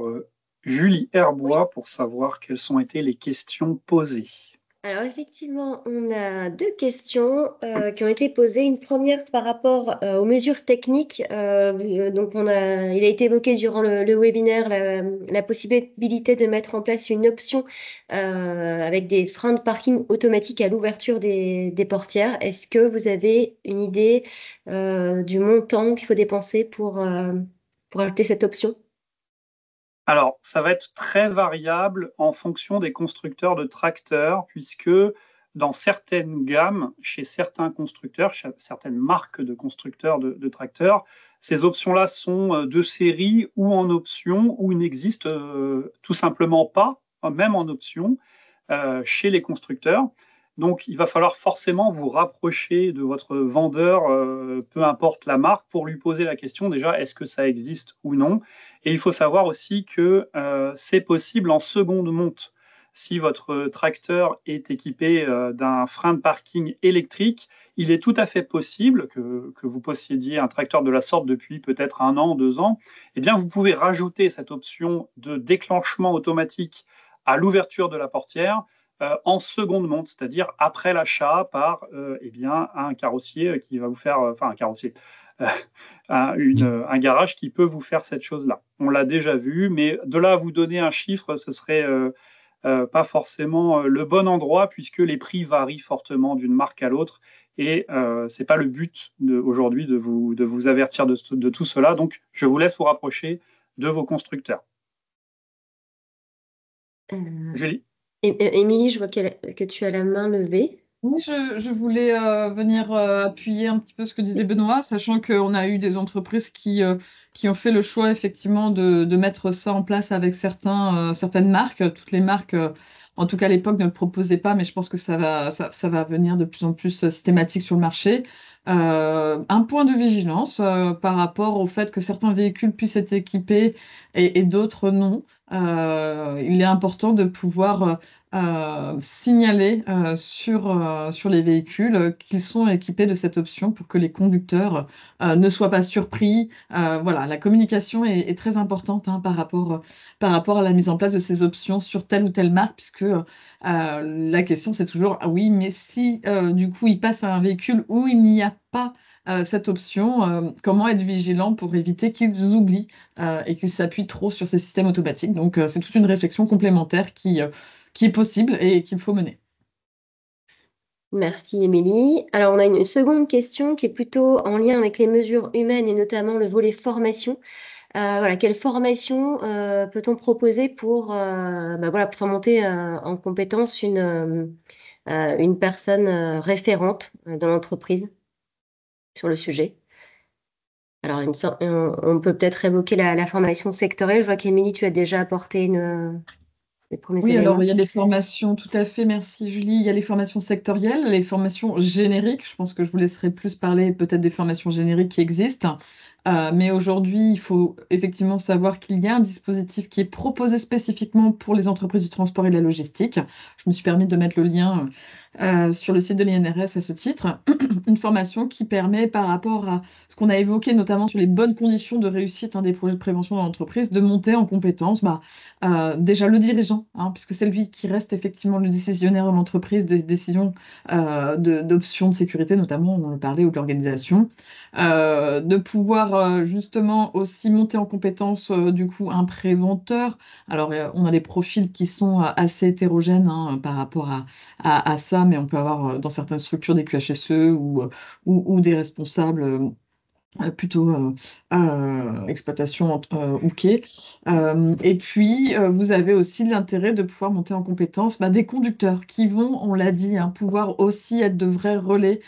Julie Herbois pour savoir quelles ont été les questions posées. Alors effectivement, on a deux questions qui ont été posées. Une première par rapport aux mesures techniques. Donc il a été évoqué durant le webinaire la possibilité de mettre en place une option avec des freins de parking automatiques à l'ouverture des portières. Est-ce que vous avez une idée du montant qu'il faut dépenser pour ajouter cette option? Alors, ça va être très variable en fonction des constructeurs de tracteurs, puisque dans certaines gammes, chez certains constructeurs, chez certaines marques de constructeurs de tracteurs, ces options-là sont de série ou en option, ou n'existent tout simplement pas, même en option, chez les constructeurs. Donc, il va falloir forcément vous rapprocher de votre vendeur, peu importe la marque, pour lui poser la question déjà, est-ce que ça existe ou non? Et il faut savoir aussi que c'est possible en seconde monte. Si votre tracteur est équipé d'un frein de parking électrique, il est tout à fait possible que vous possédiez un tracteur de la sorte depuis peut-être 1 an, 2 ans. Eh bien, vous pouvez rajouter cette option de déclenchement automatique à l'ouverture de la portière en seconde monte, c'est-à-dire après l'achat par un carrossier qui va vous faire, un carrossier, un garage qui peut vous faire cette chose-là. On l'a déjà vu, mais de là à vous donner un chiffre, ce serait pas forcément le bon endroit puisque les prix varient fortement d'une marque à l'autre et c'est pas le but aujourd'hui de vous avertir de tout cela. Donc, je vous laisse vous rapprocher de vos constructeurs. Julie. Émilie, je vois que tu as la main levée. Oui, je voulais venir appuyer un petit peu ce que disait Benoît, sachant qu'on a eu des entreprises qui ont fait le choix effectivement de mettre ça en place avec certaines marques. Toutes les marques, en tout cas à l'époque, ne le proposaient pas, mais je pense que ça va venir de plus en plus systématique sur le marché. Un point de vigilance par rapport au fait que certains véhicules puissent être équipés et d'autres non. Il est important de pouvoir signaler sur les véhicules qu'ils sont équipés de cette option pour que les conducteurs ne soient pas surpris. Voilà, la communication est très importante par rapport à la mise en place de ces options sur telle ou telle marque, puisque la question c'est toujours, ah oui, mais si du coup ils passent à un véhicule où il n'y a pas cette option, comment être vigilant pour éviter qu'ils oublient et qu'ils s'appuient trop sur ces systèmes automatiques. Donc c'est toute une réflexion complémentaire qui est possible et qu'il faut mener. Merci Émilie. Alors on a une seconde question qui est plutôt en lien avec les mesures humaines et notamment le volet formation. Voilà, quelle formation peut-on proposer pour faire monter en compétence une personne référente dans l'entreprise sur le sujet? Alors, on peut peut-être évoquer la formation sectorielle. Je vois qu'Émilie, tu as déjà apporté les premiers Oui, éléments. alors il y a des formations, tout à fait, merci Julie. Il y a les formations sectorielles, les formations génériques. Je pense que je vous laisserai plus parler peut-être des formations génériques qui existent. Mais aujourd'hui, il faut effectivement savoir qu'il y a un dispositif qui est proposé spécifiquement pour les entreprises du transport et de la logistique. Je me suis permis de mettre le lien sur le site de l'INRS à ce titre. Une formation qui permet, par rapport à ce qu'on a évoqué, notamment sur les bonnes conditions de réussite des projets de prévention dans l'entreprise, de monter en compétence déjà le dirigeant, puisque c'est lui qui reste effectivement le décisionnaire de l'entreprise des décisions d'options de sécurité, notamment, on en parlait, ou de l'organisation, de pouvoir justement aussi monter en compétence du coup un préventeur. Alors, on a des profils qui sont assez hétérogènes par rapport à ça, mais on peut avoir dans certaines structures des QHSE ou des responsables plutôt exploitation ou quai. Et puis, vous avez aussi l'intérêt de pouvoir monter en compétence des conducteurs qui vont, on l'a dit, pouvoir aussi être de vrais relais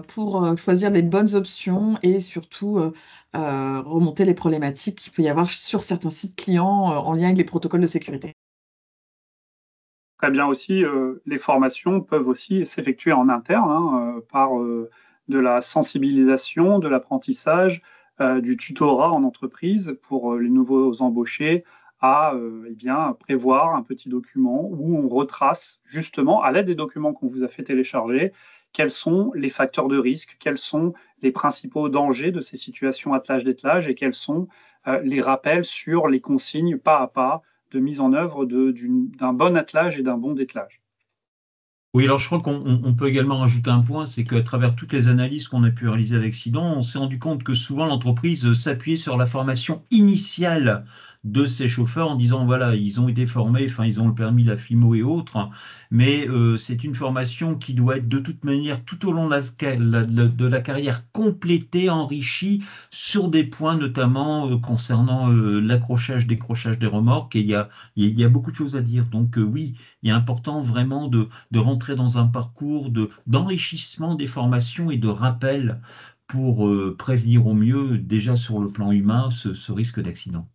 pour choisir les bonnes options et surtout remonter les problématiques qu'il peut y avoir sur certains sites clients en lien avec les protocoles de sécurité. Très bien aussi, les formations peuvent aussi s'effectuer en interne par de la sensibilisation, de l'apprentissage, du tutorat en entreprise pour les nouveaux embauchés à prévoir un petit document où on retrace justement, à l'aide des documents qu'on vous a fait télécharger, quels sont les facteurs de risque, quels sont les principaux dangers de ces situations attelage-dételage et quels sont les rappels sur les consignes pas à pas de mise en œuvre d'un bon attelage et d'un bon dételage. Oui, alors je crois qu'on peut également rajouter un point, c'est qu'à travers toutes les analyses qu'on a pu réaliser à l'accident, on s'est rendu compte que souvent l'entreprise s'appuyait sur la formation initiale de ses chauffeurs en disant, voilà, ils ont été formés, enfin, ils ont le permis, la FIMO et autres, mais c'est une formation qui doit être de toute manière, tout au long de la carrière, complétée, enrichie sur des points notamment concernant l'accrochage, décrochage des remorques, et il y a beaucoup de choses à dire. Donc oui, il est important vraiment de rentrer dans un parcours d'enrichissement des formations et de rappel pour prévenir au mieux, déjà sur le plan humain, ce risque d'accident.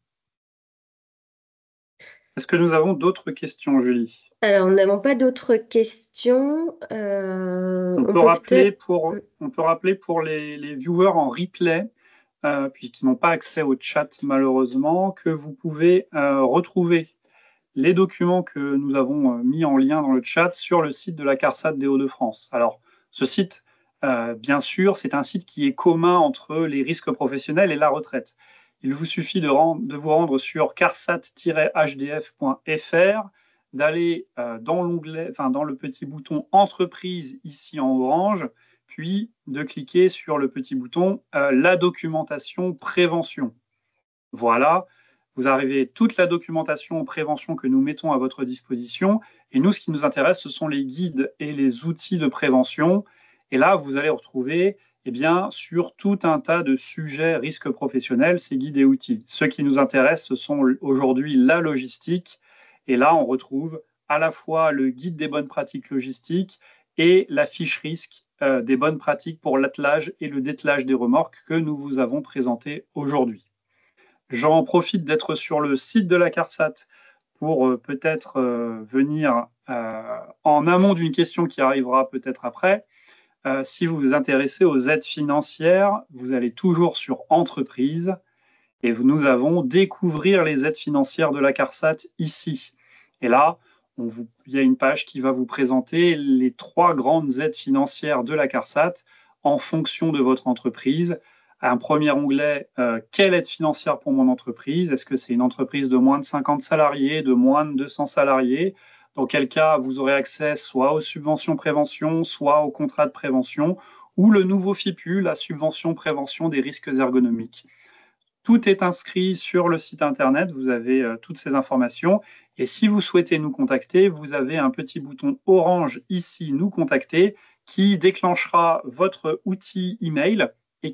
Est-ce que nous avons d'autres questions, Julie? Alors, nous n'avons pas d'autres questions. On On peut peut rappeler peut-être. pour les viewers en replay, puisqu'ils n'ont pas accès au chat malheureusement, que vous pouvez retrouver les documents que nous avons mis en lien dans le chat sur le site de la CARSAT des Hauts-de-France. Alors, ce site, bien sûr, c'est un site qui est commun entre les risques professionnels et la retraite. Il vous suffit de vous rendre sur carsat-hdf.fr, d'aller dans l'onglet, enfin dans le petit bouton Entreprise ici en orange, puis de cliquer sur le petit bouton La documentation prévention. Voilà, vous avez toute la documentation en prévention que nous mettons à votre disposition. Et nous, ce qui nous intéresse, ce sont les guides et les outils de prévention. Et là, vous allez retrouver sur tout un tas de sujets risques professionnels, ces guides et outils. Ce qui nous intéresse, ce sont aujourd'hui la logistique. Et là, on retrouve à la fois le guide des bonnes pratiques logistiques et la fiche risque des bonnes pratiques pour l'attelage et le dételage des remorques que nous vous avons présenté aujourd'hui. J'en profite d'être sur le site de la CARSAT pour peut-être venir en amont d'une question qui arrivera peut-être après. Si vous vous intéressez aux aides financières, vous allez toujours sur Entreprise et nous avons Découvrir les aides financières de la CARSAT ici. Et là, il y a une page qui va vous présenter les 3 grandes aides financières de la CARSAT en fonction de votre entreprise. Un premier onglet, quelle aide financière pour mon entreprise? Est-ce que c'est une entreprise de moins de 50 salariés, de moins de 200 salariés? Dans quel cas, vous aurez accès soit aux subventions prévention, soit au contrat de prévention, ou le nouveau FIPU, la subvention prévention des risques ergonomiques. Tout est inscrit sur le site internet, vous avez toutes ces informations. Et si vous souhaitez nous contacter, vous avez un petit bouton orange ici, nous contacter, qui déclenchera votre outil email et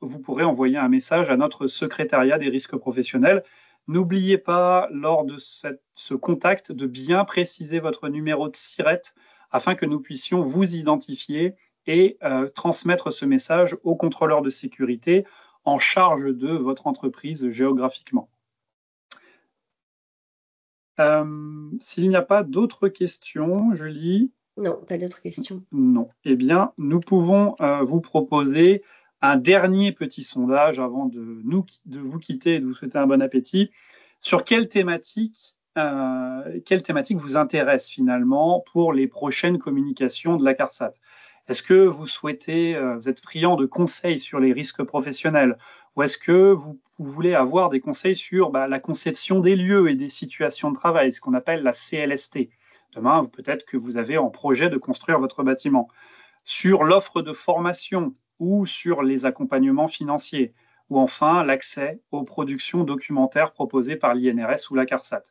vous pourrez envoyer un message à notre secrétariat des risques professionnels. N'oubliez pas, lors de ce contact, de bien préciser votre numéro de SIRET afin que nous puissions vous identifier et transmettre ce message au contrôleur de sécurité en charge de votre entreprise géographiquement. S'il n'y a pas d'autres questions, Julie? Non, pas d'autres questions. Non. Eh bien, nous pouvons vous proposer un dernier petit sondage avant de vous quitter et de vous souhaiter un bon appétit. Sur quelle thématique vous intéresse finalement pour les prochaines communications de la CARSAT? Est-ce que vous souhaitez, vous êtes friand de conseils sur les risques professionnels, ou est-ce que vous voulez avoir des conseils sur la conception des lieux et des situations de travail, ce qu'on appelle la CLST? Demain, peut-être que vous avez en projet de construire votre bâtiment. Sur l'offre de formation ou sur les accompagnements financiers, ou enfin l'accès aux productions documentaires proposées par l'INRS ou la CARSAT.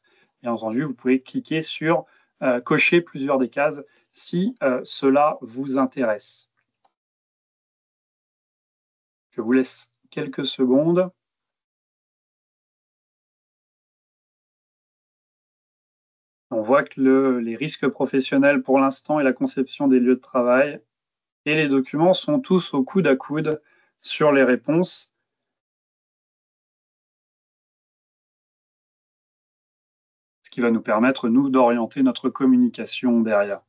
Bien entendu, vous pouvez cliquer sur cocher plusieurs des cases si cela vous intéresse. Je vous laisse quelques secondes. On voit que les risques professionnels pour l'instant et la conception des lieux de travail et les documents sont tous au coude à coude sur les réponses. Ce qui va nous permettre, nous, d'orienter notre communication derrière.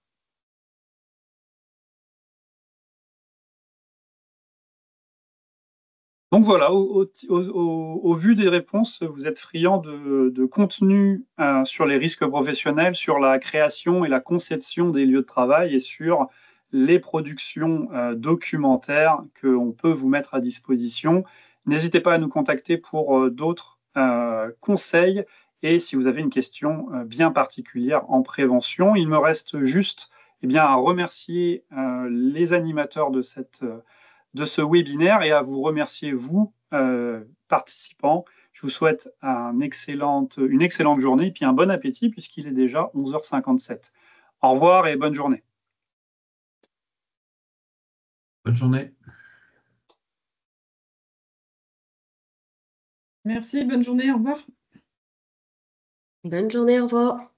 Donc voilà, au vu des réponses, vous êtes friand de contenu sur les risques professionnels, sur la création et la conception des lieux de travail et sur les productions documentaires qu'on peut vous mettre à disposition. N'hésitez pas à nous contacter pour d'autres conseils et si vous avez une question bien particulière en prévention. Il me reste juste à remercier les animateurs de ce webinaire et à vous remercier, vous, participants. Je vous souhaite une excellente journée et puis un bon appétit puisqu'il est déjà 11h57. Au revoir et bonne journée. Bonne journée. Merci, bonne journée, au revoir. Bonne journée, au revoir.